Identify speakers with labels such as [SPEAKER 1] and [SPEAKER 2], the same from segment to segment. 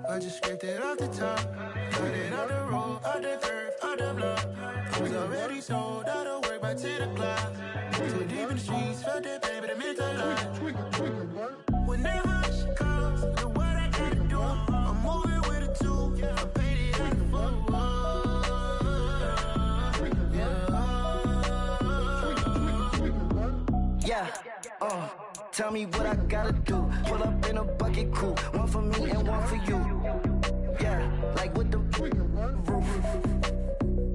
[SPEAKER 1] I just scraped it off the top, cut it out the road, out the curve, out the block. I was already sold out of work by 10 o'clock. Too deep in the streets, felt that baby, the mental lie. Whenever she calls, the what I gotta do, I'm moving with a two. I paid it out the full.
[SPEAKER 2] Yeah, tell me what I gotta do. Pull up in a bucket crew, one for me and one for you. Yeah, like with the roof.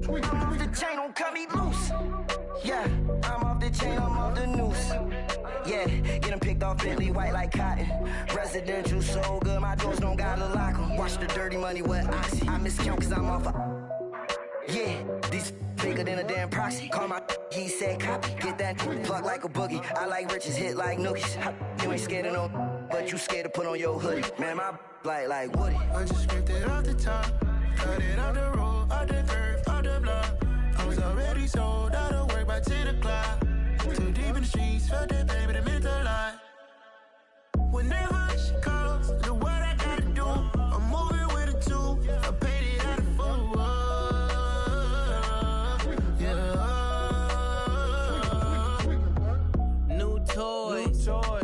[SPEAKER 2] I'm off the chain, don't cut me loose. Yeah, I'm off the chain, I'm off the noose. Yeah, get them picked off Bentley, white like cotton. Residential so good, my doors don't gotta lock them. Watch the dirty money with oxy. I miscount cause I'm off a... Yeah, these bigger than a damn proxy. Call my he said copy. Get that plug like a boogie. I like riches, hit like nookies. You ain't scared of no, but you scared to put on your hoodie. Man, my like Woody.
[SPEAKER 1] I just scraped it off the top, cut it out the road, out the curve, out the block. I was already sold out of work by 10 o'clock. Too deep in the streets, felt that baby, the mental lie. Whenever she calls, the what I gotta do, I'm moving with a two. I paid it out of full.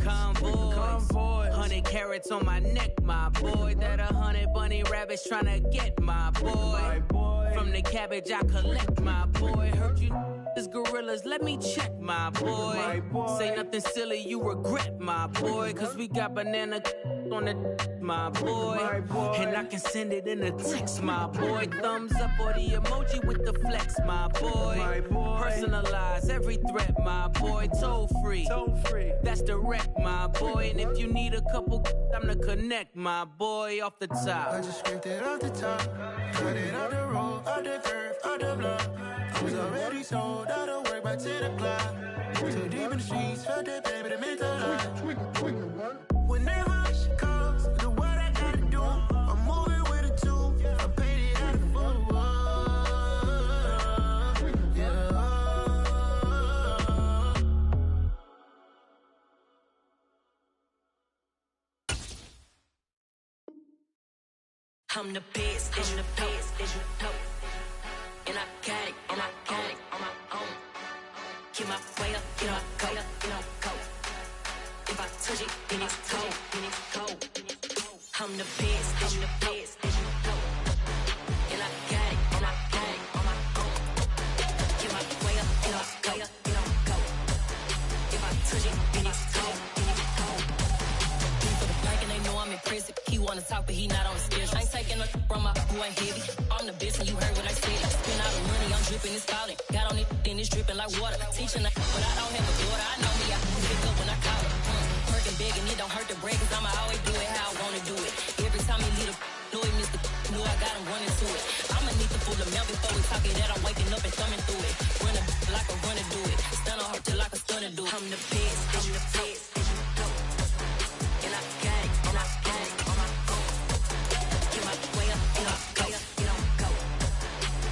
[SPEAKER 3] Convoy, 100 carats on my neck, my boy. That 100 bunny rabbits tryna get my boy. From the cabbage I collect, my boy. Heard you is gorillas, let me check, my boy. Say nothing silly, you regret, my boy. Cause we got banana on the my boy. And I can send it in a text, my boy. Thumbs up or the emoji with the flex, my boy. Personalize every threat, my boy. Toll free, that's direct, my boy. And if you need a couple, I'm to connect, my boy, off the top.
[SPEAKER 1] I just scraped it off the top, cut it out the road, out the curve, out the block. I was already sold out of work by 10 o'clock. Too deep in the streets, felt that baby, the mental lie. Whenever she calls, the what I gotta do, I'm moving with a two. I paid it out of full.
[SPEAKER 4] I'm the best, I'm the best, and I got it, and I got it on my own. Get my way up, get my go, go. If I touch it, then it's cold, I'm the best, I'm the best, and I got it, and I got it on my own. Get my way up, get my go. If I touch it, then it's cold. For the bank and they know I'm impressive. He wanna talk, but he not on the schedule. I ain't taking no from my who ain't heavy. I'm the best, and you heard what I said. Spend all the money, I'm dripping, it's falling. Got on it, then it's dripping like water. Teaching that, but I don't have a daughter. I know me, I can pick up when I call her. Working big, and it don't hurt to break, cause I'ma always do it how I wanna do it. Every time he leave the know he missed the know I got him running to it. I'ma need to pull the mouth before we talk it that I'm waking up and thumbing through it. Run a like a runner do it. Stun on her till like a stunner do it. I'm the best, I'm the best. And I got it, and I got it on my own. Get my way up, and I go.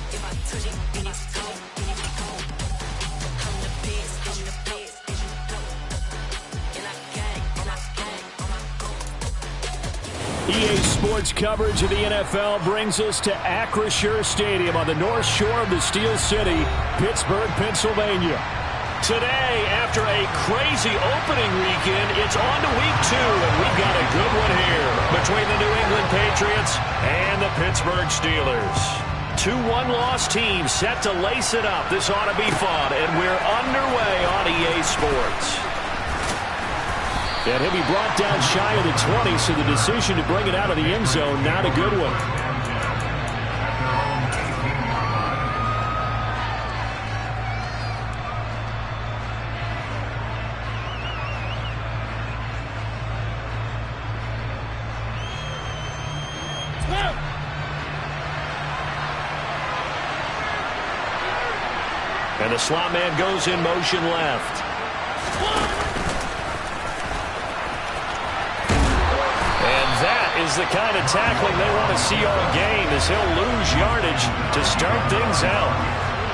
[SPEAKER 4] If I touch it, then it's cold, I'm the best, I'm the best. And I got it, and I got it on my own.
[SPEAKER 5] EA Sports coverage of the NFL brings us to Acrisure Stadium on the north shore of the Steel City, Pittsburgh, Pennsylvania. Today, after a crazy opening weekend, it's on to week 2, and we've got a good one here between the New England Patriots and the Pittsburgh Steelers. 2 one-loss teams set to lace it up. This ought to be fun, and we're underway on EA Sports. And he'll be brought down shy of the 20, so the decision to bring it out of the end zone, not a good one. And the slot man goes in motion left. And that is the kind of tackling they want to see all game, as he'll lose yardage to start things out.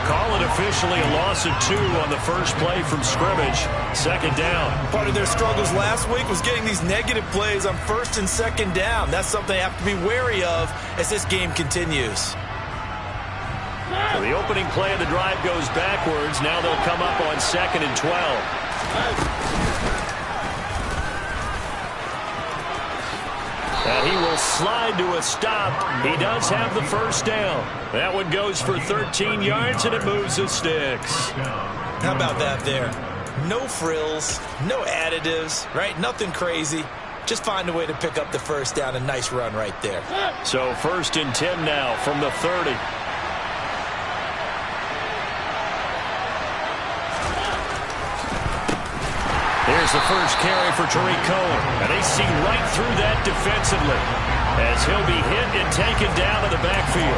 [SPEAKER 5] Call it officially a loss of 2 on the first play from scrimmage. Second down.
[SPEAKER 6] Part of their struggles last week was getting these negative plays on first and second down. That's something they have to be wary of as this game continues.
[SPEAKER 5] So the opening play of the drive goes backwards. Now they'll come up on 2nd and 12. And he will slide to a stop. He does have the first down. That one goes for 13 yards, and it moves the sticks.
[SPEAKER 6] How about that there? No frills, no additives, right? Nothing crazy. Just find a way to pick up the first down. A nice run right there.
[SPEAKER 5] So 1st and 10 now from the 30. Here's the first carry for Tariq Cohen. And they see right through that defensively as he'll be hit and taken down to the backfield.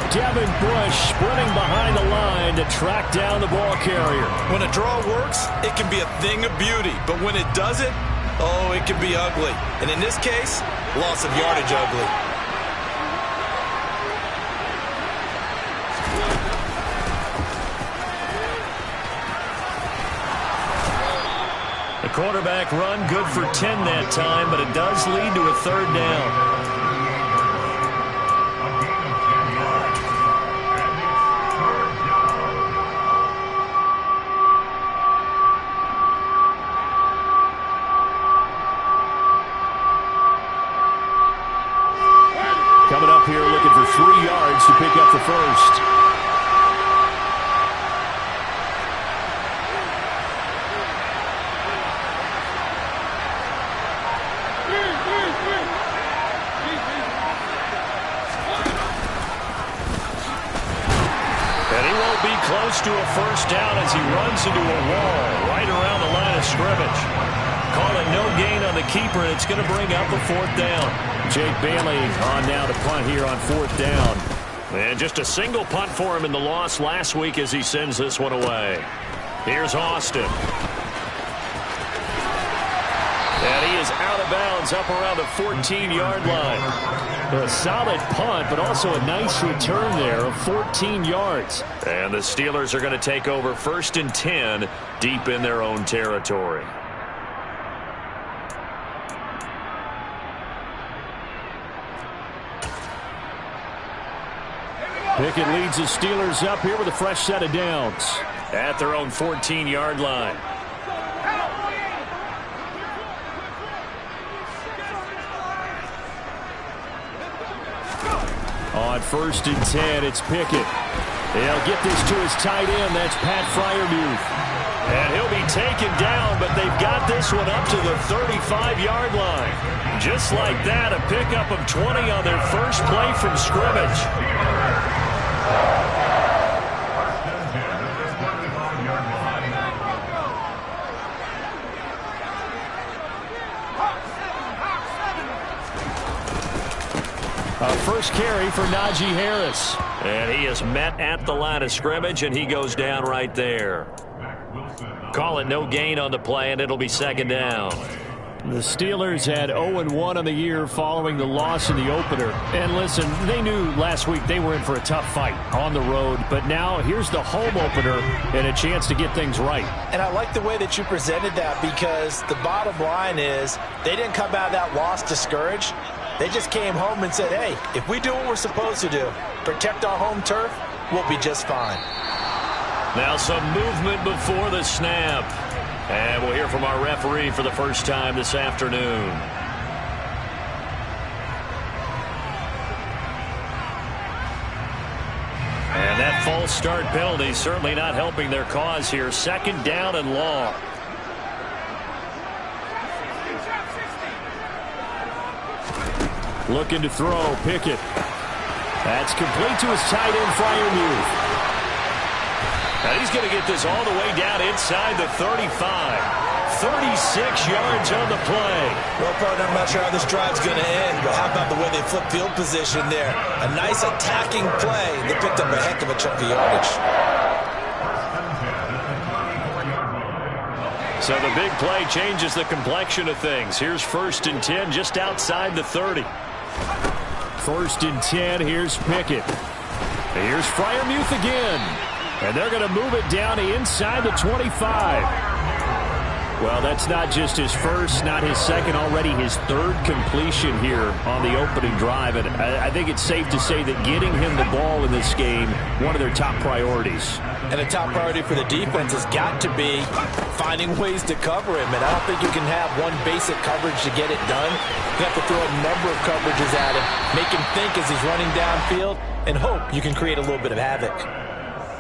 [SPEAKER 5] Devin Bush sprinting behind the line to track down the ball carrier.
[SPEAKER 6] When a draw works, it can be a thing of beauty. But when it doesn't, oh, it can be ugly. And in this case, loss of yardage ugly.
[SPEAKER 5] The quarterback run good for 10 that time, but it does lead to a 3rd down. Coming up here looking for 3 yards to pick up the first. Close to a first down as he runs into a wall right around the line of scrimmage. Call it no gain on the keeper, and it's going to bring up a 4th down. Jake Bailey on now to punt here on 4th down. And just a single punt for him in the loss last week as he sends this one away. Here's Austin. And he is out of bounds up around the 14-yard line. A solid punt, but also a nice return there of 14 yards. And the Steelers are going to take over 1st and 10 deep in their own territory. Pickett leads the Steelers up here with a fresh set of downs at their own 14-yard line. On 1st and 10, it's Pickett. He'll get this to his tight end. That's Pat Freiermuth. And he'll be taken down, but they've got this one up to the 35-yard line. Just like that, a pickup of 20 on their first play from scrimmage. A first carry for Najee Harris. And he is met at the line of scrimmage, and he goes down right there. Call it no gain on the play, and it'll be 2nd down. The Steelers had 0-1 on the year following the loss in the opener. And listen, they knew last week they were in for a tough fight on the road. But now here's the home opener and a chance to get things right.
[SPEAKER 6] And I like the way that you presented that, because the bottom line is they didn't come out of that loss discouraged. They just came home and said, hey, if we do what we're supposed to do, protect our home turf, we'll be just fine.
[SPEAKER 5] Now some movement before the snap. And we'll hear from our referee for the first time this afternoon. And that false start penalty certainly not helping their cause here. 2nd down and long. Looking to throw, Pickett. That's complete to his tight end, Freiermuth. And he's going to get this all the way down inside the 35. 36 yards on the play.
[SPEAKER 6] Well, partner, I'm not sure how this drive's going to end, but how about the way they flip field position there? A nice attacking play. They picked up a heck of a chunk of yardage.
[SPEAKER 5] So the big play changes the complexion of things. Here's 1st and 10 just outside the 30. 1st and 10, here's Pickett. Here's Freiermuth again. And they're going to move it down inside the 25. Well, that's not just his first, not his second, already his third completion here on the opening drive. And I think it's safe to say that getting him the ball in this game, one of their top priorities.
[SPEAKER 6] And the top priority for the defense has got to be finding ways to cover him. And I don't think you can have one basic coverage to get it done. You have to throw a number of coverages at him, make him think as he's running downfield, and hope you can create a little bit of havoc.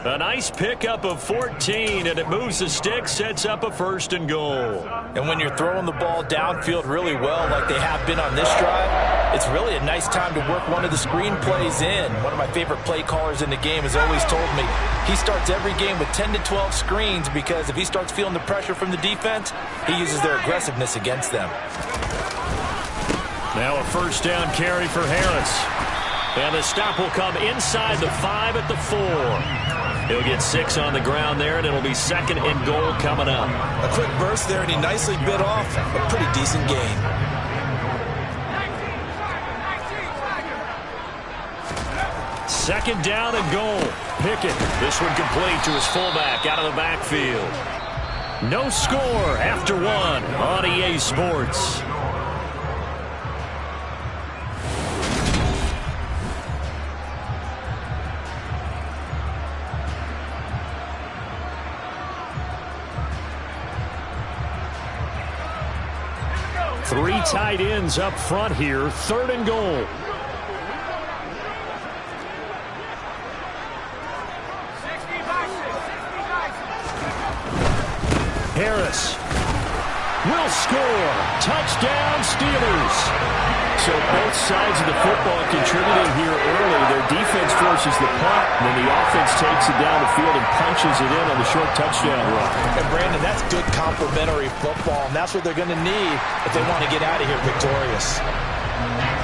[SPEAKER 5] A nice pickup of 14, and it moves the stick, sets up a 1st and goal.
[SPEAKER 6] And when you're throwing the ball downfield really well like they have been on this drive, it's really a nice time to work one of the screen plays in. One of my favorite play callers in the game has always told me he starts every game with 10 to 12 screens because if he starts feeling the pressure from the defense, he uses their aggressiveness against them.
[SPEAKER 5] Now a 1st down carry for Harris. And the stop will come inside the 5 at the 4. He'll get 6 on the ground there, and it'll be 2nd and goal coming up.
[SPEAKER 6] A quick burst there, and he nicely bit off a pretty decent gain.
[SPEAKER 5] Second down and goal. Pickett. This one complete to his fullback out of the backfield. No score after 1 on EA Sports. Three tight ends up front here. 3rd and goal. Harris will score. Touchdown, Steelers. So both sides of the football contributing here early. Their defense forces the punt, and then the offense takes it down the field and punches it in on the short touchdown run.
[SPEAKER 6] And Brandon, that's good complementary football, and that's what they're going to need if they want to get out of here victorious.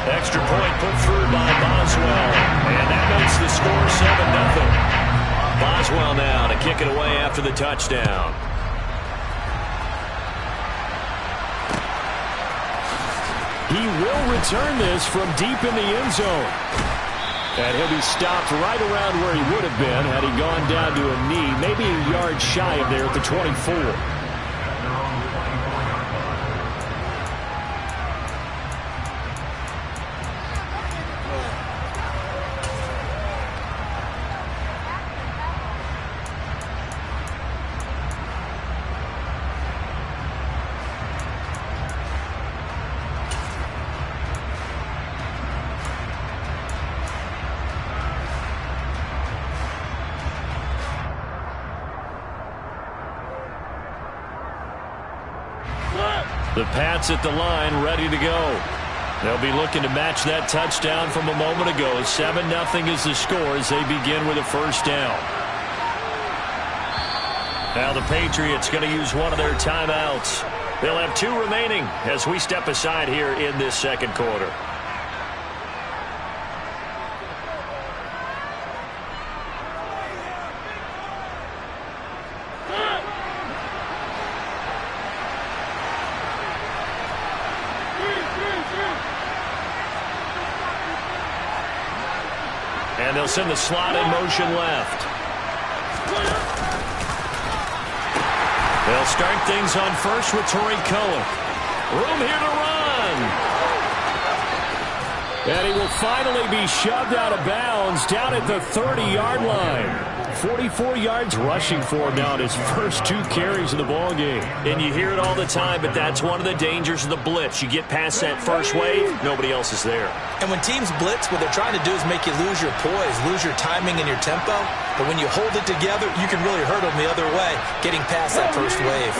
[SPEAKER 5] Extra point put through by Boswell, and that makes the score 7-0. Boswell now to kick it away after the touchdown. He will return this from deep in the end zone. And he'll be stopped right around where he would have been had he gone down to a knee, maybe a yard shy of there at the 24. The Pats at the line, ready to go. They'll be looking to match that touchdown from a moment ago. 7-0 is the score as they begin with a 1st down. Now the Patriots going to use one of their timeouts. They'll have 2 remaining as we step aside here in this 2nd quarter. And they'll send the slot in motion left. They'll start things on first with Torrey Cullen. Room here to run. And he will finally be shoved out of bounds down at the 30-yard line. 44 yards rushing for him now in his first 2 carries of the ballgame. And you hear it all the time, but that's one of the dangers of the blitz. You get past that first wave, nobody else is there.
[SPEAKER 6] And when teams blitz, what they're trying to do is make you lose your poise, lose your timing and your tempo. But when you hold it together, you can really hurt them the other way, getting past that first wave.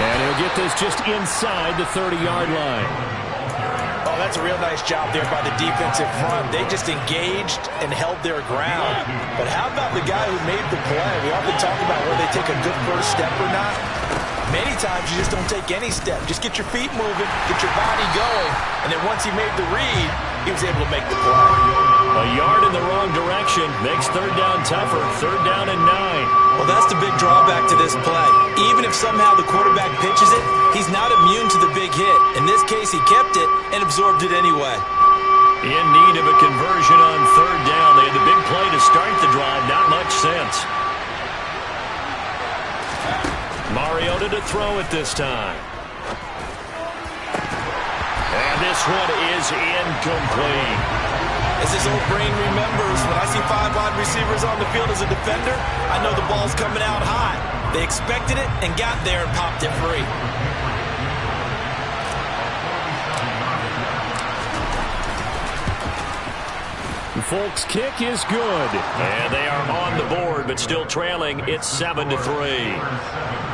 [SPEAKER 5] And he'll get this just inside the 30-yard line.
[SPEAKER 6] Oh, that's a real nice job there by the defensive front. They just engaged and held their ground. But how about the guy who made the play? We often talk about whether they take a good first step or not. Many times you just don't take any step. Just get your feet moving, get your body going, and then once he made the read, he was able to make the play.
[SPEAKER 5] A yard in the wrong direction makes 3rd down tougher. 3rd down and 9.
[SPEAKER 6] Well, that's the big drawback to this play. Even if somehow the quarterback pitches it, he's not immune to the big hit. In this case, he kept it and absorbed it anyway.
[SPEAKER 5] In need of a conversion on third down. They had the big play to start the drive. Not much sense. Mariota to throw it this time. And this one is incomplete.
[SPEAKER 6] As his old brain remembers, when I see 5 wide receivers on the field as a defender, I know the ball's coming out high. They expected it and got there and popped it free.
[SPEAKER 5] Folk's kick is good. And they are on the board, but still trailing. It's 7-3.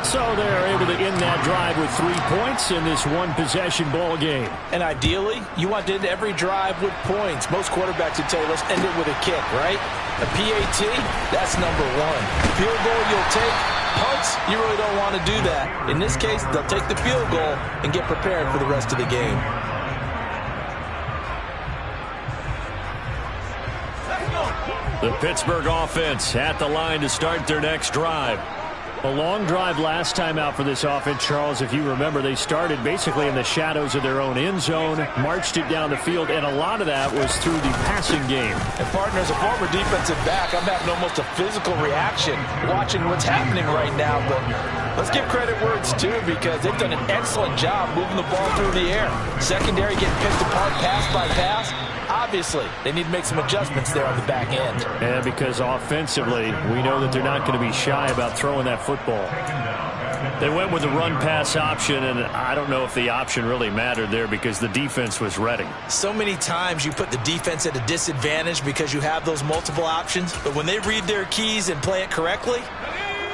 [SPEAKER 5] So they're able to end that drive with 3 points in this one-possession ball game.
[SPEAKER 6] And ideally, you want to end every drive with points. Most quarterbacks would tell you, let's end it with a kick, right? A PAT, that's number 1. Field goal you'll take. Punts, you really don't want to do that. In this case, they'll take the field goal and get prepared for the rest of the game.
[SPEAKER 5] The Pittsburgh offense at the line to start their next drive. A long drive last time out for this offense, Charles. If you remember, they started basically in the shadows of their own end zone, marched it down the field, and a lot of that was through the passing game.
[SPEAKER 6] And, partner, as a former defensive back, I'm having almost a physical reaction watching what's happening right now. But let's give credit where it's due, because they've done an excellent job moving the ball through the air. Secondary getting picked apart pass by pass. Obviously, they need to make some adjustments there on the back end.
[SPEAKER 5] And because offensively, we know that they're not going to be shy about throwing that football. They went with the run-pass option, and I don't know if the option really mattered there because the defense was ready.
[SPEAKER 6] So many times you put the defense at a disadvantage because you have those multiple options, but when they read their keys and play it correctly,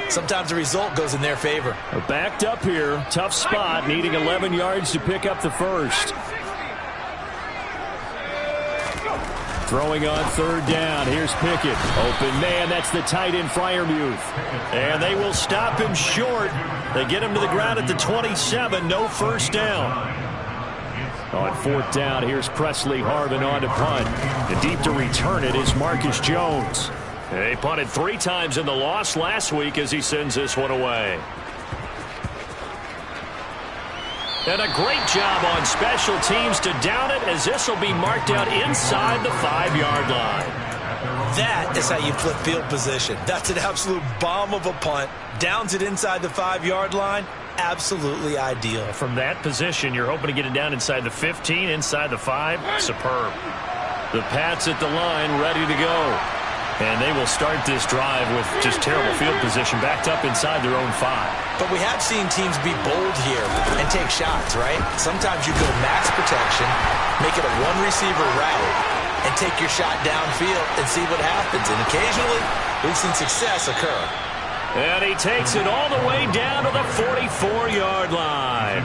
[SPEAKER 6] sometimes the result goes in their favor.
[SPEAKER 5] Backed up here, tough spot, needing 11 yards to pick up the first. Throwing on third down. Here's Pickett. Open man. That's the tight end, Freiermuth. And they will stop him short. They get him to the ground at the 27. No first down. On fourth down, here's Presley Harvin on to punt. And deep to return it is Marcus Jones. They punted 3 times in the loss last week as he sends this one away. And a great job on special teams to down it, as this will be marked out inside the 5-yard line.
[SPEAKER 6] That is how you flip field position. That's an absolute bomb of a punt. Downs it inside the 5-yard line. Absolutely ideal.
[SPEAKER 5] From that position, you're hoping to get it down inside the 15, inside the 5. Superb. The Pats at the line, ready to go. And they will start this drive with just terrible field position, backed up inside their own 5.
[SPEAKER 6] But we have seen teams be bold here and take shots, right? Sometimes you go max protection, make it a one-receiver route, and take your shot downfield and see what happens. And occasionally, we've seen success occur.
[SPEAKER 5] And he takes it all the way down to the 44-yard line.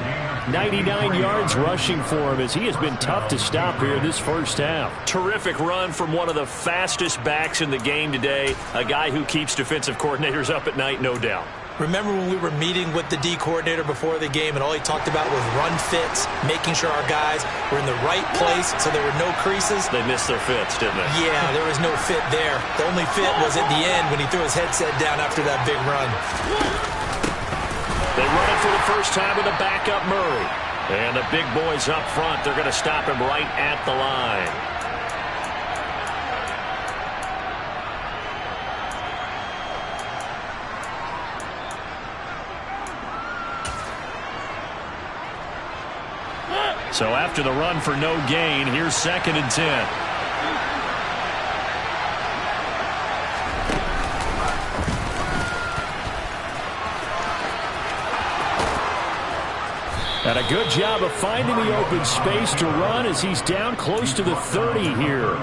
[SPEAKER 5] 99 yards rushing for him, as he has been tough to stop here this first half. Terrific run from one of the fastest backs in the game today. A guy who keeps defensive coordinators up at night, no doubt.
[SPEAKER 6] Remember when we were meeting with the D coordinator before the game and all he talked about was run fits, making sure our guys were in the right place so there were no creases?
[SPEAKER 5] They missed their fits, didn't they?
[SPEAKER 6] Yeah, there was no fit there. The only fit was at the end when he threw his headset down after that big run.
[SPEAKER 5] They run it for the first time with a backup Murray. And the big boys up front, they're going to stop him right at the line. So after the run for no gain, here's 2nd and 10. And a good job of finding the open space to run as he's down close to the 30 here.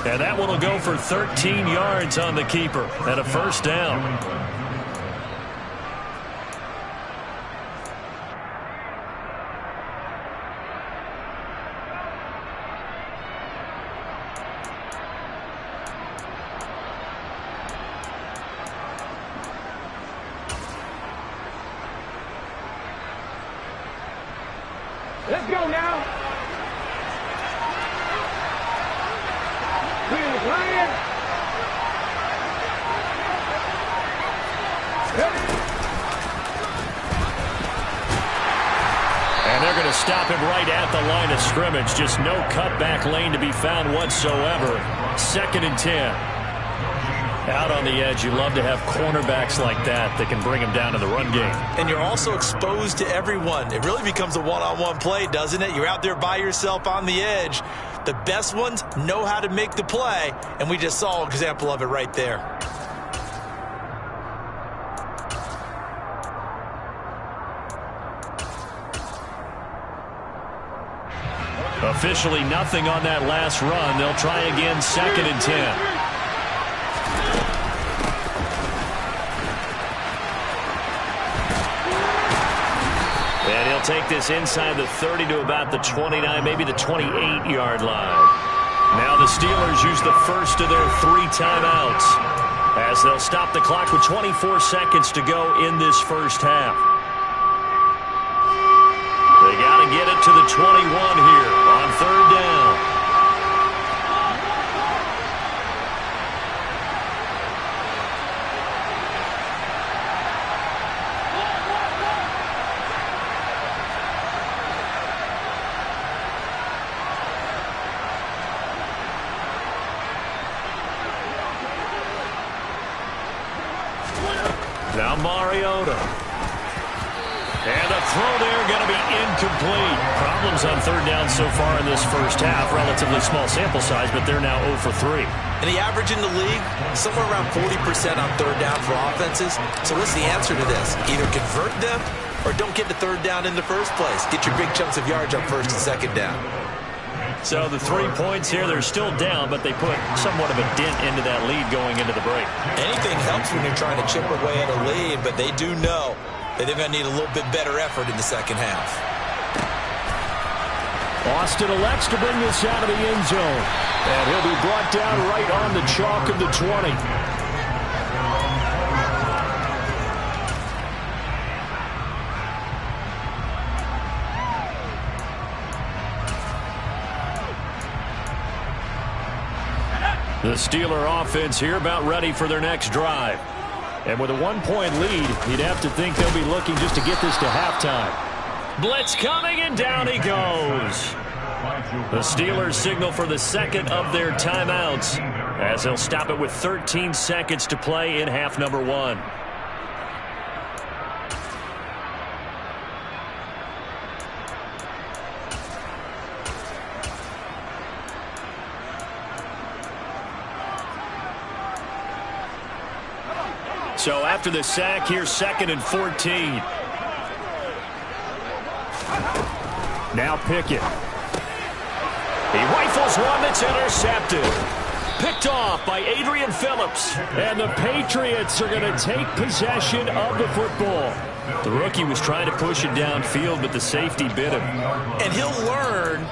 [SPEAKER 5] And that one will go for 13 yards on the keeper and a first down.
[SPEAKER 7] Let's go now. Clear the line.
[SPEAKER 5] And they're going to stop him right at the line of scrimmage. Just no cutback lane to be found whatsoever. 2nd and 10. Out on the edge, you love to have cornerbacks like that can bring him down to the run game.
[SPEAKER 6] And you're also exposed to everyone. It really becomes a one-on-one play, doesn't it? You're out there by yourself on the edge. The best ones know how to make the play, and we just saw an example of it right there.
[SPEAKER 5] Officially nothing on that last run. They'll try again, 2nd and 10. And he'll take this inside the 30 to about the 29, maybe the 28-yard line. Now the Steelers use the first of their 3 timeouts as they'll stop the clock with 24 seconds to go in this first half. They got to get it to the 21 here on 3rd down. Now Mariota. And the throw there going to be incomplete. Problems on 3rd down so far in this first half. Relatively small sample size, but they're now 0 for 3.
[SPEAKER 6] And the average in the league, somewhere around 40% on 3rd down for offenses. So what's the answer to this? Either convert them or don't get to 3rd down in the first place. Get your big chunks of yards on 1st and 2nd down.
[SPEAKER 5] So the 3 points here, they're still down, but they put somewhat of a dent into that lead going into the break.
[SPEAKER 6] Anything helps when you're trying to chip away at a lead, but they do know that they're going to need a little bit better effort in the second half.
[SPEAKER 5] Austin elects to bring this out of the end zone. And he'll be brought down right on the chalk of the 20. The Steeler offense here about ready for their next drive. And with a 1-point lead, you'd have to think they'll be looking just to get this to halftime. Blitz coming, and down he goes. The Steelers signal for the 2nd of their timeouts as they'll stop it with 13 seconds to play in half number 1. So after the sack, here's 2nd and 14. Now Pickett. He rifles one that's intercepted. Picked off by Adrian Phillips. And the Patriots are going to take possession of the football. The rookie was trying to push it downfield, but the safety bit him.
[SPEAKER 6] And he'll learn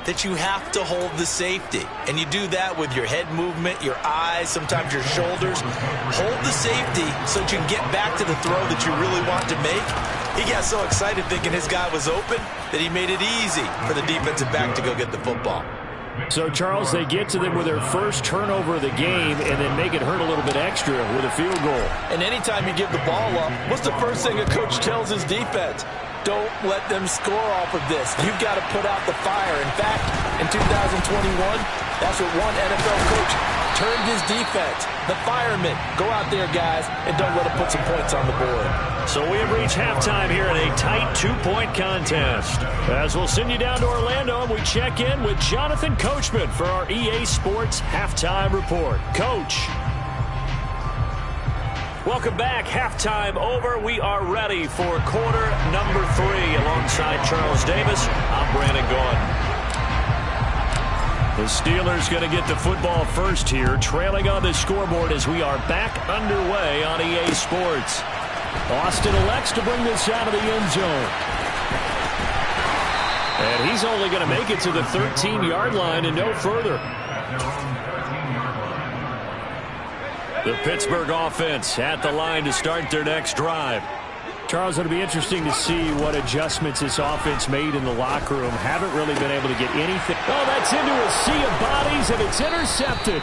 [SPEAKER 6] that you have to hold the safety. And you do that with your head movement, your eyes, sometimes your shoulders. Hold the safety so that you can get back to the throw that you really want to make. He got so excited thinking his guy was open that he made it easy for the defensive back to go get the football.
[SPEAKER 5] So, Charles, they get to them with their first turnover of the game and then make it hurt a little bit extra with a field goal.
[SPEAKER 6] And anytime you give the ball up, what's the first thing a coach tells his defense? Don't let them score off of this. You've got to put out the fire. In fact, in 2021, that's what one NFL coach turned his defense. The firemen. Go out there, guys, and don't let them put some points on the board.
[SPEAKER 5] So we have reached halftime here in a tight 2-point contest. As we'll send you down to Orlando, and we check in with Jonathan Coachman for our EA Sports Halftime Report. Coach. Welcome back. Halftime over. We are ready for quarter number 3. Alongside Charles Davis, I'm Brandon Gordon. The Steelers going to get the football first here, trailing on the scoreboard as we are back underway on EA Sports. Austin elects to bring this out of the end zone. And he's only going to make it to the 13-yard line and no further. The Pittsburgh offense at the line to start their next drive. Charles, it'll be interesting to see what adjustments this offense made in the locker room. Haven't really been able to get anything. Oh, that's into a sea of bodies, and it's intercepted.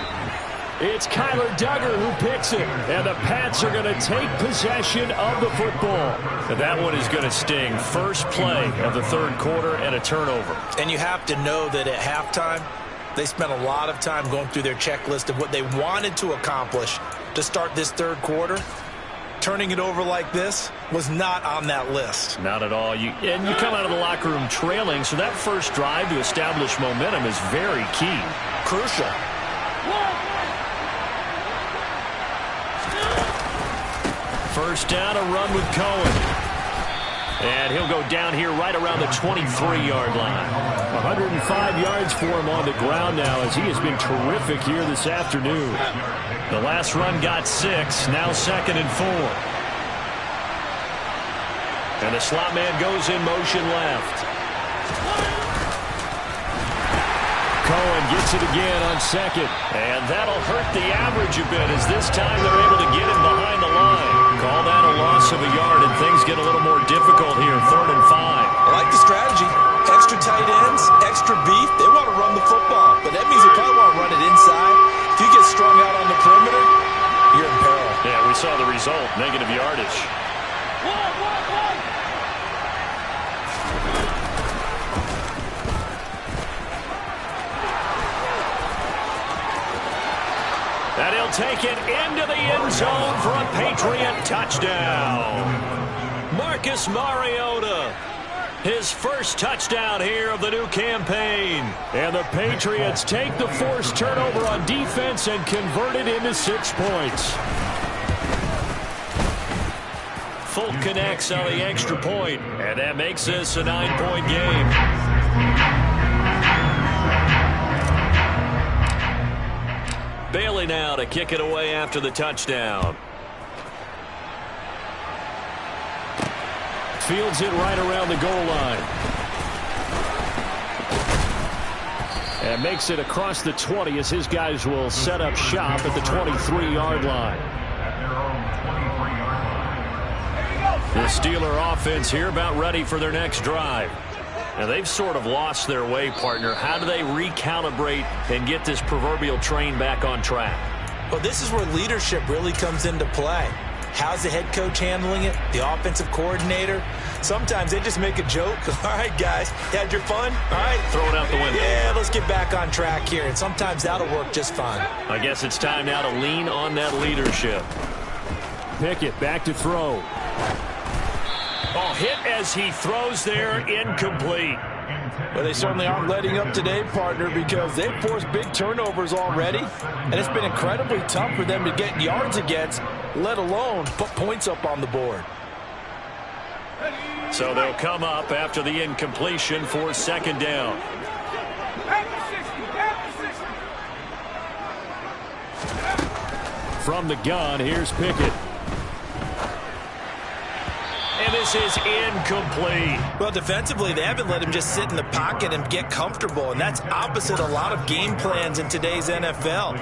[SPEAKER 5] It's Kyler Duggar who picks it, and the Pats are going to take possession of the football. And that one is going to sting. First play of the third quarter and a turnover.
[SPEAKER 6] And you have to know that at halftime, they spent a lot of time going through their checklist of what they wanted to accomplish to start this third quarter. Turning it over like this was not on that list.
[SPEAKER 5] Not at all. You come out of the locker room trailing, so that first drive to establish momentum is very key.
[SPEAKER 6] Crucial.
[SPEAKER 5] First down, a run with Cohen. And he'll go down here right around the 23-yard line. 105 yards for him on the ground now as he has been terrific here this afternoon. The last run got 6, now 2nd and 4. And the slot man goes in motion left. Cohen gets it again on 2nd. And that'll hurt the average a bit as this time they're able to get him behind the line. Call that a loss of a yard, and things get a little more difficult here, 3rd and 5.
[SPEAKER 6] I like the strategy. Extra tight ends, extra beef. They want to run the football, but that means they probably want to run it inside. If you get strung out on the perimeter, you're in peril.
[SPEAKER 5] Yeah, we saw the result, negative yardage. And he'll take it into the end zone for a Patriot touchdown. Marcus Mariota, his first touchdown here of the new campaign. And the Patriots take the forced turnover on defense and convert it into 6 points. Folk connects on the extra point, and that makes this a 9-point game. Bailey now to kick it away after the touchdown. Fields it right around the goal line. And makes it across the 20 as his guys will set up shop at the 23-yard line. The Steeler offense here about ready for their next drive. Now, they've sort of lost their way, partner. How do they recalibrate and get this proverbial train back on track?
[SPEAKER 6] Well, this is where leadership really comes into play. How's the head coach handling it? The offensive coordinator? Sometimes they just make a joke. All right, guys, you had your fun? All right.
[SPEAKER 5] Throw it out the window.
[SPEAKER 6] Yeah, let's get back on track here. And sometimes that'll work just fine.
[SPEAKER 5] I guess it's time now to lean on that leadership. Pickett back to throw. Oh, hit as he throws there, incomplete.
[SPEAKER 6] Well, they certainly aren't letting up today, partner, because they've forced big turnovers already, and it's been incredibly tough for them to get yards against, let alone put points up on the board.
[SPEAKER 5] So they'll come up after the incompletion for 2nd down. From the gun, here's Pickett. And this is incomplete.
[SPEAKER 6] Well, defensively, they haven't let him just sit in the pocket and get comfortable, and that's opposite a lot of game plans in today's NFL.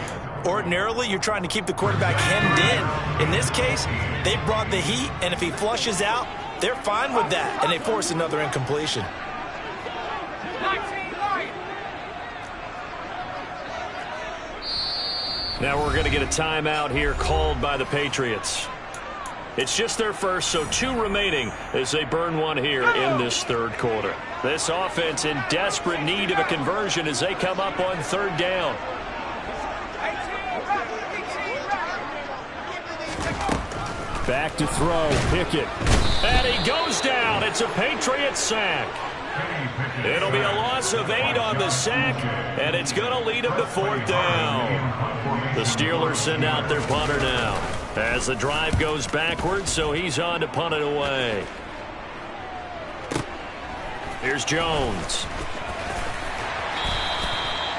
[SPEAKER 6] Ordinarily, you're trying to keep the quarterback hemmed in. In this case, they brought the heat, and if he flushes out, they're fine with that, and they force another incompletion.
[SPEAKER 5] Now we're going to get a timeout here called by the Patriots. It's just their first, so 2 remaining as they burn one here in this third quarter. This offense in desperate need of a conversion as they come up on 3rd down. Back to throw, Pickett. And he goes down. It's a Patriot sack. It'll be a loss of 8 on the sack, and it's going to lead them to 4th down. The Steelers send out their punter now as the drive goes backwards, so he's on to punt it away. Here's Jones.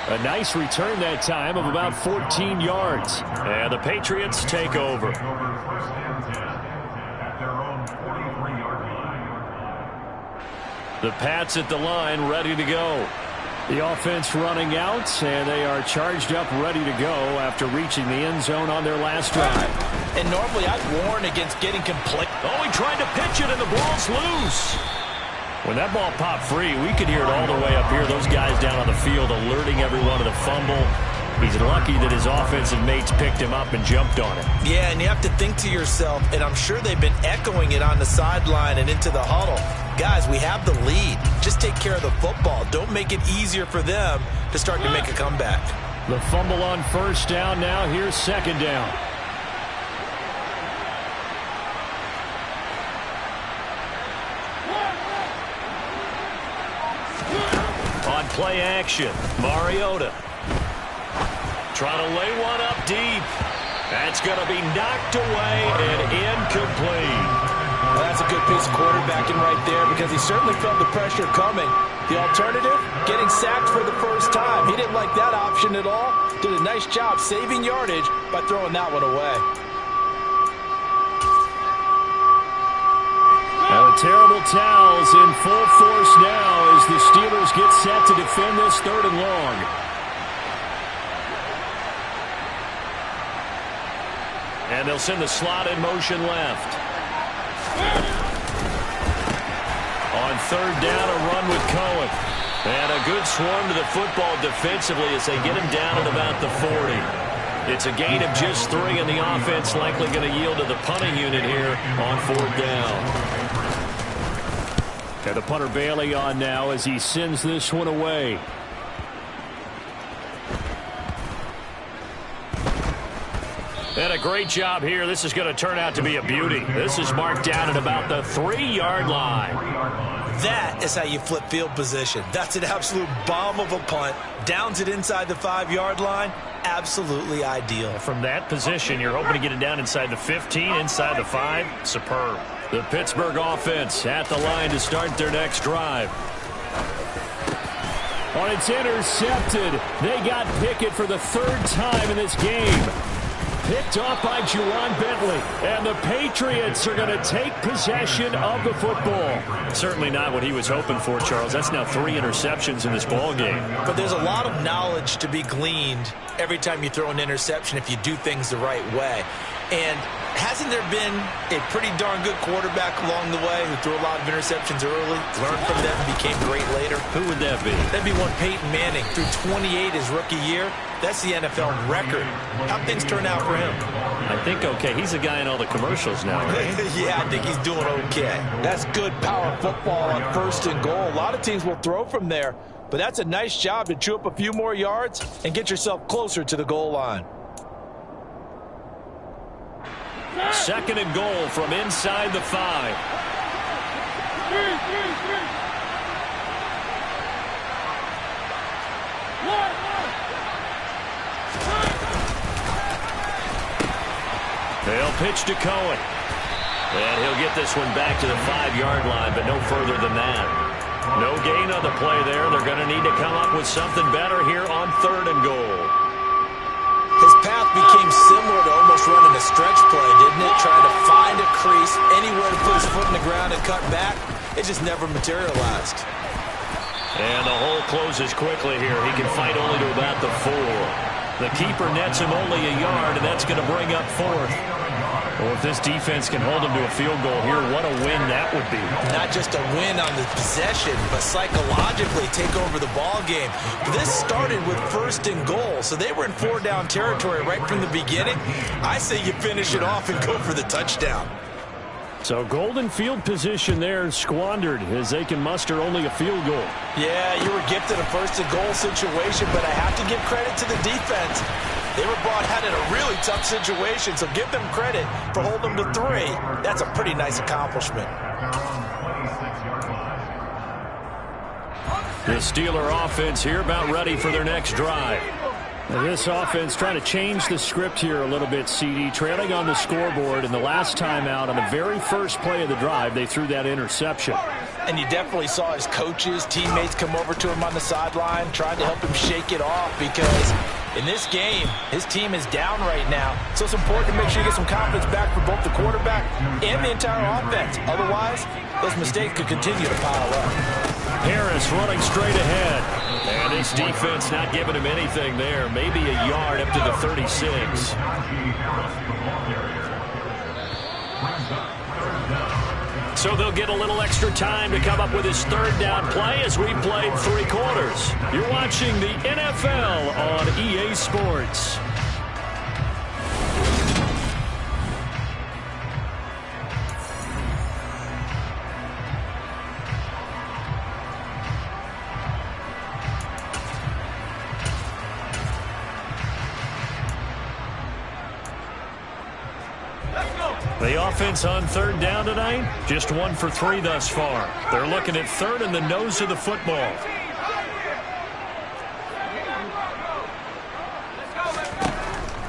[SPEAKER 5] A nice return that time of about 14 yards. And the Patriots take over. The Pats at the line, ready to go. The offense running out, and they are charged up, ready to go after reaching the end zone on their last drive.
[SPEAKER 6] And normally I'd warn against getting complete.
[SPEAKER 5] Oh, he tried to pitch it, and the ball's loose. When that ball popped free, we could hear it all the way up here. Those guys down on the field alerting everyone to the fumble. He's lucky that his offensive mates picked him up and jumped on it.
[SPEAKER 6] Yeah, and you have to think to yourself, and I'm sure they've been echoing it on the sideline and into the huddle. Guys, we have the lead. Just take care of the football. Don't make it easier for them to start to make a comeback.
[SPEAKER 5] The fumble on first down now. Here's second down. On play action, Mariota. Trying to lay one up deep. That's going to be knocked away and incomplete.
[SPEAKER 6] Well, that's a good piece of quarterbacking right there because he certainly felt the pressure coming. The alternative, getting sacked for the first time. He didn't like that option at all. Did a nice job saving yardage by throwing that one away.
[SPEAKER 5] Now the terrible towels in full force now as the Steelers get set to defend this 3rd and long. And they'll send the slot in motion left. On 3rd down, a run with Cohen. And a good swarm to the football defensively as they get him down at about the 40. It's a gain of just 3, and the offense likely going to yield to the punting unit here on 4th down. And the punter Bailey on now as he sends this one away. And a great job here. This is going to turn out to be a beauty. This is marked down at about the 3-yard line.
[SPEAKER 6] That is how you flip field position. That's an absolute bomb of a punt. Downs it inside the 5-yard line. Absolutely ideal.
[SPEAKER 5] From that position, you're hoping to get it down inside the 15, inside the 5. Superb. The Pittsburgh offense at the line to start their next drive. Oh, it's intercepted. They got Pickett for the 3rd time in this game. Picked off by Juwan Bentley. And the Patriots are going to take possession of the football. Certainly not what he was hoping for, Charles. That's now 3 interceptions in this ball game.
[SPEAKER 6] But there's a lot of knowledge to be gleaned every time you throw an interception if you do things the right way. And hasn't there been a pretty darn good quarterback along the way who threw a lot of interceptions early, learned from them, and became great later?
[SPEAKER 5] Who would that be?
[SPEAKER 6] That'd be one Peyton Manning. Threw 28 his rookie year. That's the NFL record. How'd things turn out for him?
[SPEAKER 5] I think okay. He's a guy in all the commercials now, right?
[SPEAKER 6] Yeah, I think he's doing okay. That's good power football on 1st and goal. A lot of teams will throw from there, but that's a nice job to chew up a few more yards and get yourself closer to the goal line.
[SPEAKER 5] 2nd and goal from inside the 5. They'll pitch to Cohen. And he'll get this one back to the 5-yard line, but no further than that. No gain on the play there. They're going to need to come up with something better here on 3rd and goal.
[SPEAKER 6] His path became similar to almost running a stretch play, didn't it? Trying to find a crease, anywhere to put his foot in the ground and cut back. It just never materialized.
[SPEAKER 5] And the hole closes quickly here. He can fight only to about the 4. The keeper nets him only a yard, and that's going to bring up 4th. Well, if this defense can hold him to a field goal here, what a win that would be.
[SPEAKER 6] Not just a win on the possession, but psychologically take over the ball game. This started with 1st and goal, so they were in 4-down territory right from the beginning. I say you finish it off and go for the touchdown.
[SPEAKER 5] So golden field position there squandered as they can muster only a field goal.
[SPEAKER 6] Yeah, you were gifted a 1st and goal situation, but I have to give credit to the defense. They were brought out in a really tough situation, so give them credit for holding them to 3. That's a pretty nice accomplishment.
[SPEAKER 5] The Steeler offense here about ready for their next drive. Now this offense trying to change the script here a little bit, CD. Trailing on the scoreboard, and the last time out on the very first play of the drive, they threw that interception.
[SPEAKER 6] And you definitely saw his coaches, teammates come over to him on the sideline, trying to help him shake it off because in this game, his team is down right now. So it's important to make sure you get some confidence back for both the quarterback and the entire offense. Otherwise, those mistakes could continue to pile up.
[SPEAKER 5] Harris running straight ahead. And this defense not giving him anything there. Maybe a yard up to the 36. So they'll get a little extra time to come up with his third down play as we played 3 quarters. You're watching the NFL on EA Sports. The offense on third down tonight, just 1 for 3 thus far. They're looking at third in the nose of the football.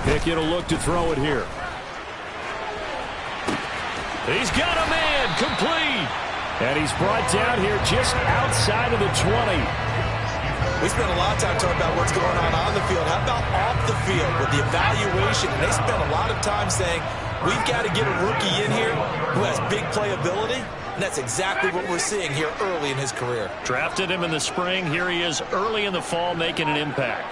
[SPEAKER 5] Pickett will look to throw it here. He's got a man, complete. And he's brought down here just outside of the 20.
[SPEAKER 6] We spent a lot of time talking about what's going on the field. How about off the field with the evaluation? They spent a lot of time saying, we've got to get a rookie in here who has big playability, and that's exactly what we're seeing here early in his career.
[SPEAKER 5] Drafted him in the spring. Here he is early in the fall making an impact.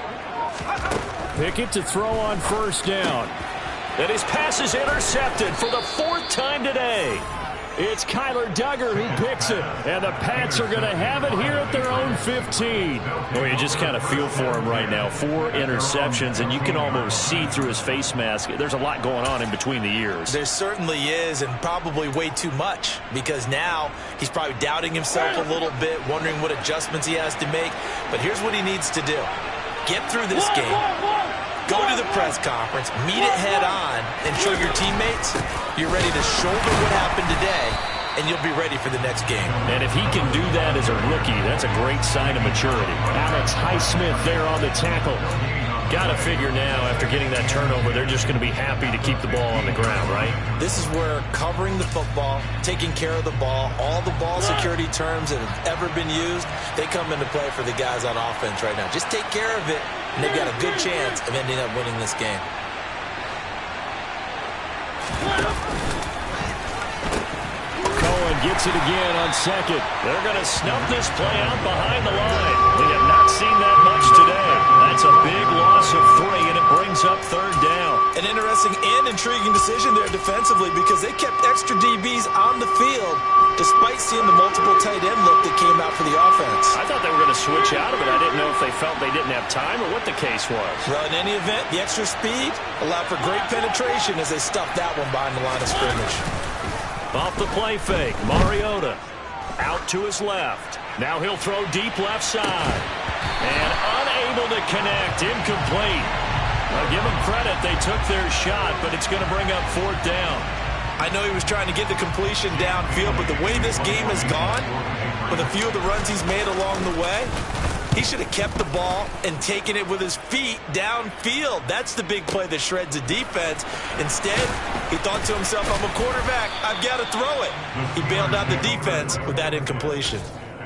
[SPEAKER 5] Pickett to throw on first down. And his pass is intercepted for the 4th time today. It's Kyler Duggar who picks it, and the Pats are going to have it here at their own 15. Well, you just kind of feel for him right now. 4 interceptions, and you can almost see through his face mask. There's a lot going on in between the ears.
[SPEAKER 6] There certainly is, and probably way too much, because now he's probably doubting himself a little bit, wondering what adjustments he has to make. But here's what he needs to do. Get through this game. Go to the press conference, meet it head on, and show your teammates you're ready to shoulder what happened today, and you'll be ready for the next game.
[SPEAKER 5] And if he can do that as a rookie, that's a great sign of maturity. Alex Highsmith there on the tackle. Got to figure now, after getting that turnover, they're just going to be happy to keep the ball on the ground, right?
[SPEAKER 6] This is where covering the football, taking care of the ball, all the ball security terms that have ever been used, they come into play for the guys on offense right now. Just take care of it, and they've got a good chance of ending up winning this game.
[SPEAKER 5] Cohen gets it again on second. They're going to snuff this play out behind the line. We have not seen that much today. That's a big loss of 3, and it brings up third down.
[SPEAKER 6] An interesting and intriguing decision there defensively, because they kept extra DBs on the field despite seeing the multiple tight end look that came out for the offense.
[SPEAKER 5] I thought they were going to switch out of it. I didn't know if they felt they didn't have time or what the case was.
[SPEAKER 6] Well, in any event, the extra speed allowed for great penetration as they stuffed that one behind the line of scrimmage.
[SPEAKER 5] Off the play fake, Mariota out to his left. Now he'll throw deep left side. And unable to connect, incomplete. I'll give them credit, they took their shot, but it's going to bring up 4th down.
[SPEAKER 6] I know he was trying to get the completion downfield, but the way this game has gone, with a few of the runs he's made along the way, he should have kept the ball and taken it with his feet downfield. That's the big play that shreds a defense. Instead, he thought to himself, I'm a quarterback, I've got to throw it. He bailed out the defense with that incompletion.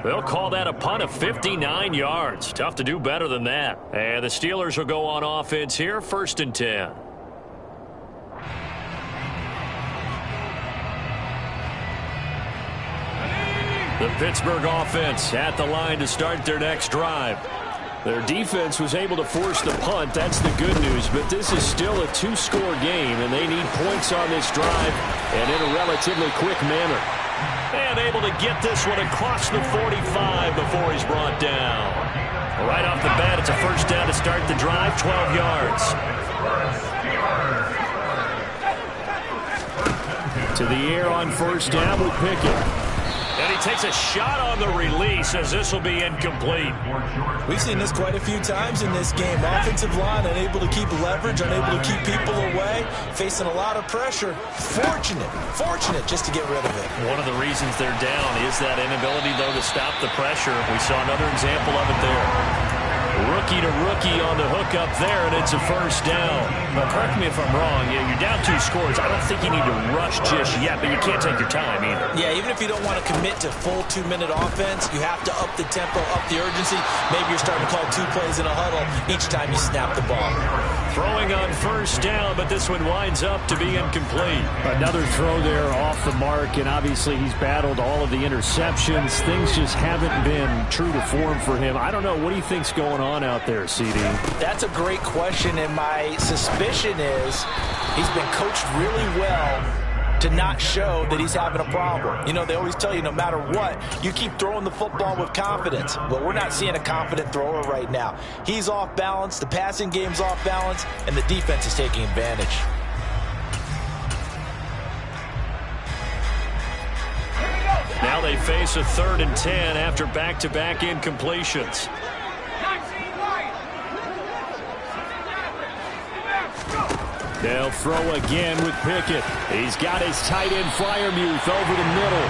[SPEAKER 5] They'll call that a punt of 59 yards. Tough to do better than that. And the Steelers will go on offense here, 1st and 10. The Pittsburgh offense at the line to start their next drive. Their defense was able to force the punt. That's the good news. But this is still a 2-score game, and they need points on this drive and in a relatively quick manner. And able to get this one across the 45 before he's brought down. Right off the bat, it's a 1st down to start the drive, 12 yards. To the air on 1st down with Pickett. And he takes a shot on the release as this will be incomplete.
[SPEAKER 6] We've seen this quite a few times in this game. Offensive line unable to keep leverage, unable to keep people away, facing a lot of pressure. Fortunate just to get rid of it.
[SPEAKER 5] One of the reasons they're down is that inability, though, to stop the pressure. We saw another example of it there. Rookie to rookie on the hook up there, and it's a 1st down. Now, correct me if I'm wrong. Yeah, you're down 2 scores. I don't think you need to rush just yet, but you can't take your time either.
[SPEAKER 6] Yeah, even if you don't want to commit to full 2-minute offense, you have to up the tempo, up the urgency. Maybe you're starting to call 2 plays in a huddle each time you snap the ball.
[SPEAKER 5] Throwing on 1st down, but this one winds up to be incomplete.
[SPEAKER 8] Another throw there off the mark, and obviously he's battled all of the interceptions. Things just haven't been true to form for him. I don't know. What do you think's going on out there, CD?
[SPEAKER 6] That's a great question, and my suspicion is he's been coached really well to not show that he's having a problem. You know, they always tell you no matter what, you keep throwing the football with confidence. But we're not seeing a confident thrower right now. He's off balance, the passing game's off balance, and the defense is taking advantage.
[SPEAKER 5] Now they face a 3rd and 10 after back-to-back incompletions. They'll throw again with Pickett. He's got his tight end Freiermuth over the middle.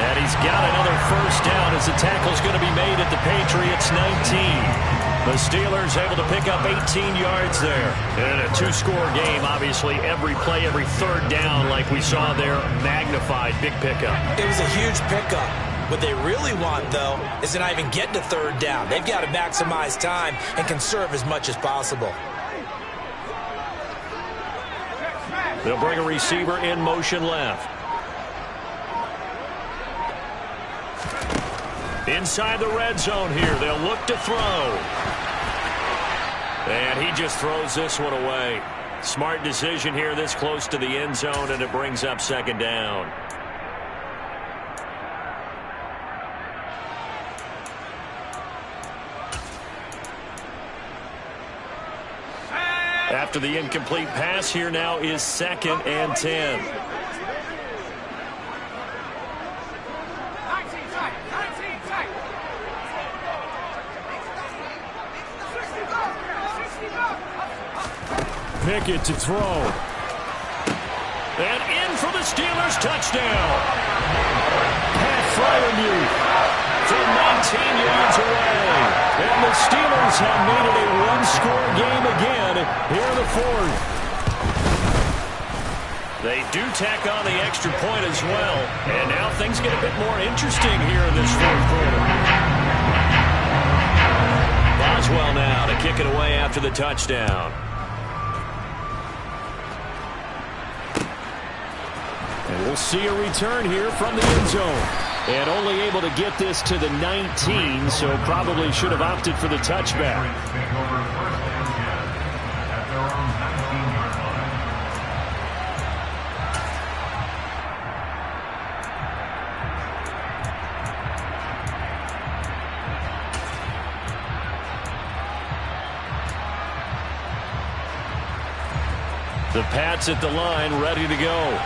[SPEAKER 5] And he's got another first down as the tackle's going to be made at the Patriots 19. The Steelers able to pick up 18 yards there. And in a 2-score game, obviously every play, every 3rd down like we saw there, magnified. Big pickup.
[SPEAKER 6] It was a huge pickup. What they really want, though, is to not even get to 3rd down. They've got to maximize time and conserve as much as possible.
[SPEAKER 5] They'll bring a receiver in motion left. Inside the red zone here. They'll look to throw. And he just throws this one away. Smart decision here this close to the end zone, and it brings up 2nd down. After the incomplete pass, here now is 2nd and 10. Pickett to throw. And in for the Steelers touchdown. Pat Freiermuth from 19 yards away. And the Steelers have made it a 1-score game again here in the 4th. They do tack on the extra point as well. And now things get a bit more interesting here in this 4th quarter. Boswell now to kick it away after the touchdown. And we'll see a return here from the end zone. And only able to get this to the 19, so probably should have opted for the touchback. The Pats at the line, ready to go.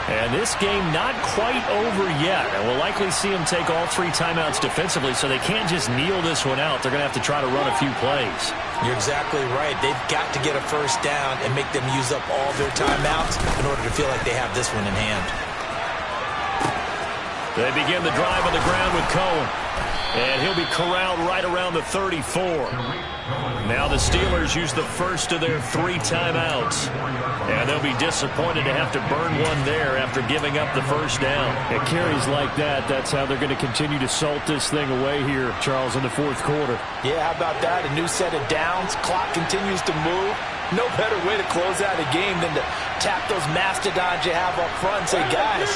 [SPEAKER 5] And this game not quite over yet. And we'll likely see them take all 3 timeouts defensively, so they can't just kneel this one out. They're going to have to try to run a few plays.
[SPEAKER 6] You're exactly right. They've got to get a first down and make them use up all their timeouts in order to feel like they have this one in hand.
[SPEAKER 5] They begin the drive on the ground with Cohen. And he'll be corralled right around the 34. Now the Steelers use the first of their 3 timeouts. And they'll be disappointed to have to burn one there after giving up the first down.
[SPEAKER 8] It carries like that. That's how they're going to continue to salt this thing away here, Charles, in the 4th quarter.
[SPEAKER 6] Yeah, how about that? A new set of downs. Clock continues to move. No better way to close out a game than to tap those mastodons you have up front and say, guys,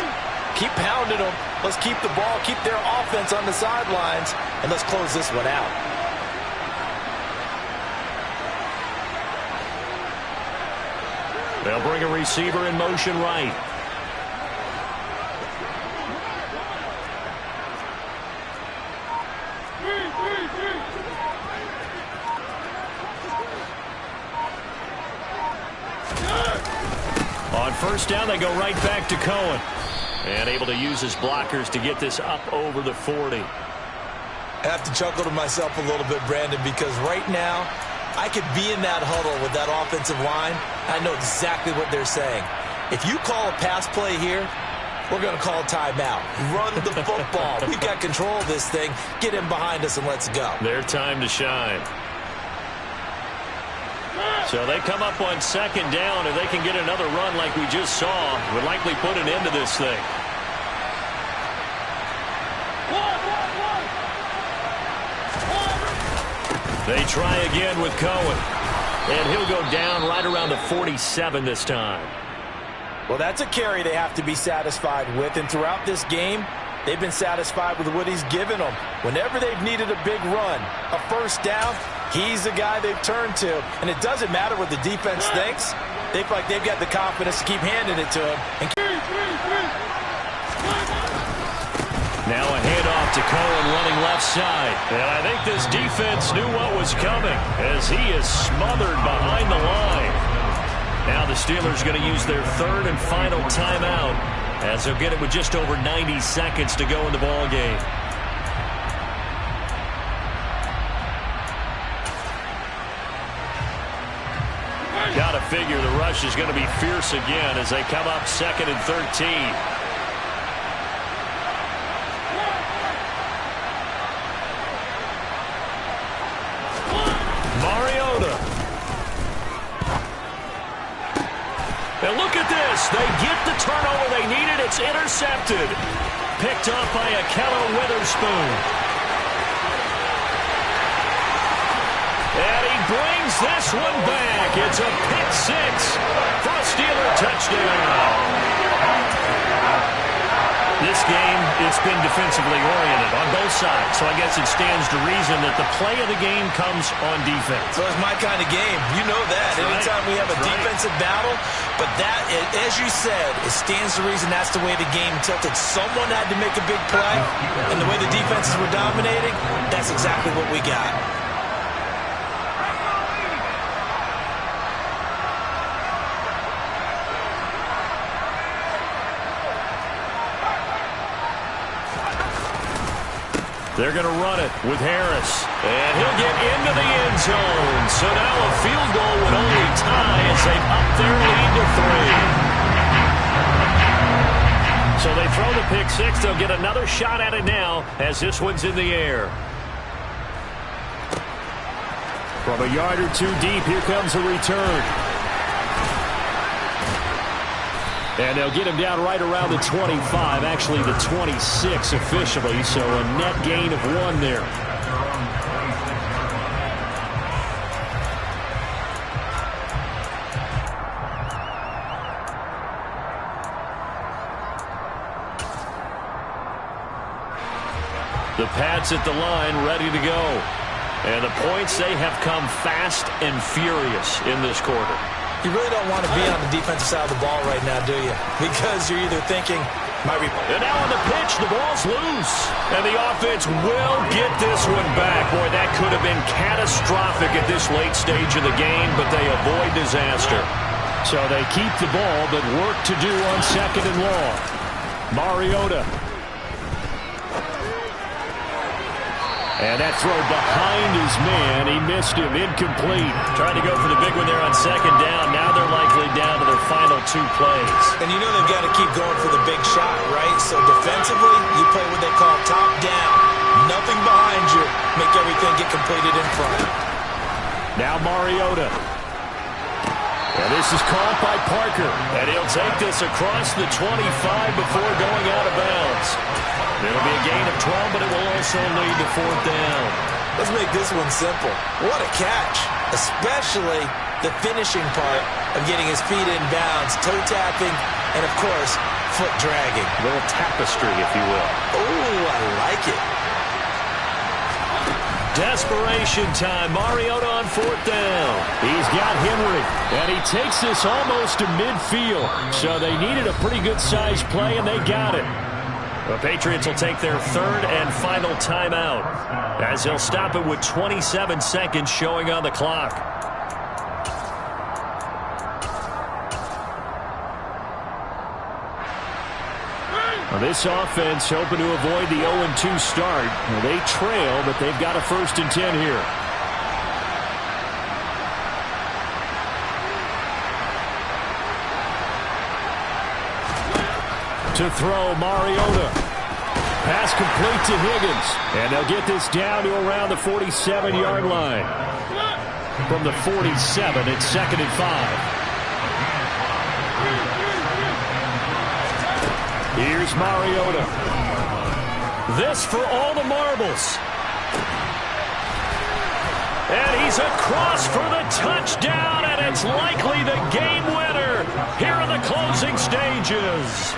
[SPEAKER 6] keep pounding them. Let's keep the ball, keep their offense on the sidelines, and let's close this one out.
[SPEAKER 5] They'll bring a receiver in motion right. On first down, they go right back to Cohen. And able to use his blockers to get this up over the 40.
[SPEAKER 6] I have to chuckle to myself a little bit, Brandon, because right now I could be in that huddle with that offensive line. I know exactly what they're saying. If you call a pass play here, we're going to call timeout. Run the football. We've got control of this thing. Get him behind us and let's go.
[SPEAKER 5] Their time to shine. So they come up on second down. If they can get another run like we just saw, would likely put an end to this thing. They try again with Cohen. And he'll go down right around the 47 this time.
[SPEAKER 6] Well, that's a carry they have to be satisfied with. And throughout this game, they've been satisfied with what he's given them. Whenever they've needed a big run, a first down, he's the guy they've turned to. And it doesn't matter what the defense thinks. They feel like they've got the confidence to keep handing it to him. And
[SPEAKER 5] Now a handoff to Cohen running left side. And I think this defense knew what was coming as he is smothered behind the line. Now the Steelers going to use their third and final timeout as they'll get it with just over 90 seconds to go in the ball game. Got to figure the rush is going to be fierce again as they come up 2nd and 13. And look at this. They get the turnover they needed. It's intercepted. Picked up by Akello Witherspoon. And he brings this one back. It's a pick six for a Steeler touchdown. This game, it's been defensively oriented on both sides, so I guess it stands to reason that the play of the game comes on defense.
[SPEAKER 6] So it's my kind of game. You know that.
[SPEAKER 5] That's
[SPEAKER 6] Anytime we have a defensive battle, but that, as you said, it stands to reason that's the way the game tilted. Someone had to make a big play, and the way the defenses were dominating, that's exactly what we got.
[SPEAKER 5] They're going to run it with Harris. And he'll get into the end zone. So now a field goal would only tie as they up their lead to 3. So they throw the pick six. They'll get another shot at it now as this one's in the air. From a yard or two deep, here comes a return. And they'll get him down right around the 25, actually the 26 officially, so a net gain of 1 there. The Pats at the line, ready to go. And the points, they have come fast and furious in this quarter.
[SPEAKER 6] You really don't want to be on the defensive side of the ball right now, do you? Because you're either thinking,
[SPEAKER 5] and now on the pitch, the ball's loose. And the offense will get this one back. Boy, that could have been catastrophic at this late stage of the game, but they avoid disaster. So they keep the ball, but work to do on 2nd and long. Mariota. And that throw behind his man. He missed him. Incomplete. Trying to go for the big one there on 2nd down. Now they're likely down to their final 2 plays.
[SPEAKER 6] and you know they've got to keep going for the big shot, right? So defensively, you play what they call top down. Nothing behind you. Make everything get completed in front.
[SPEAKER 5] Now Mariota. And this is caught by Parker. And he'll take this across the 25 before going out of bounds. It'll be a gain of 12, but it will also lead to 4th down.
[SPEAKER 6] Let's make this one simple. What a catch. Especially the finishing part of getting his feet in bounds, toe tapping, and of course, foot dragging.
[SPEAKER 5] A little tapestry, if you will.
[SPEAKER 6] Oh, I like it.
[SPEAKER 5] Desperation time. Mariota on 4th down. He's got Henry, and he takes this almost to midfield. So they needed a pretty good-sized play, and they got it. The Patriots will take their 3rd and final timeout as they'll stop it with 27 seconds showing on the clock. Well, this offense hoping to avoid the 0-2 start. Well, they trail, but they've got a 1st and 10 here. To throw, Mariota. Pass complete to Higgins. And they'll get this down to around the 47-yard line. From the 47, it's 2nd and 5. Here's Mariota. This for all the marbles. And he's across for the touchdown, and it's likely the game winner here in the closing stages.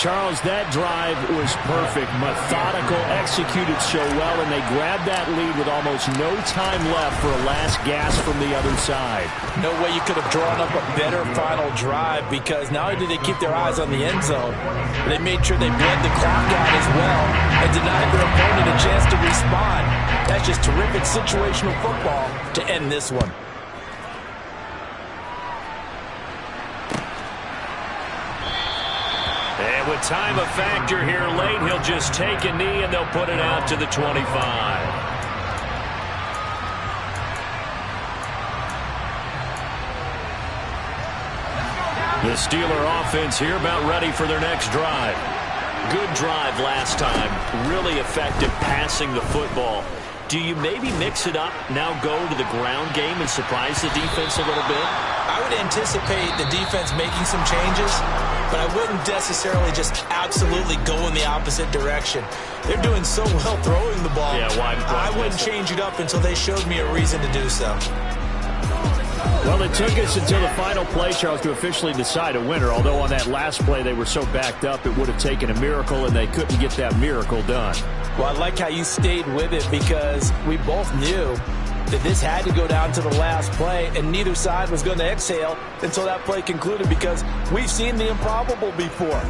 [SPEAKER 8] Charles, that drive was perfect, methodical, executed so well, and they grabbed that lead with almost no time left for a last gasp from the other side.
[SPEAKER 6] No way you could have drawn up a better final drive, because not only did they keep their eyes on the end zone, but they made sure they bled the clock out as well and denied their opponent a chance to respond. That's just terrific situational football to end this one.
[SPEAKER 5] And with time a factor here late, he'll just take a knee and they'll put it out to the 25. The Steeler offense here about ready for their next drive. Good drive last time. Really effective passing the football. Do you maybe mix it up, now go to the ground game and surprise the defense a little bit?
[SPEAKER 6] I would anticipate the defense making some changes, but I wouldn't necessarily just absolutely go in the opposite direction. They're doing so well throwing the ball.
[SPEAKER 5] Yeah, why
[SPEAKER 6] I wouldn't change it up until they showed me a reason to do so.
[SPEAKER 8] Well, it took us until the final play, Charles, to officially decide a winner, although on that last play they were so backed up it would have taken a miracle, and they couldn't get that miracle done.
[SPEAKER 6] Well, I like how you stayed with it, because we both knew that this had to go down to the last play, and neither side was going to exhale until that play concluded, because we've seen the improbable before.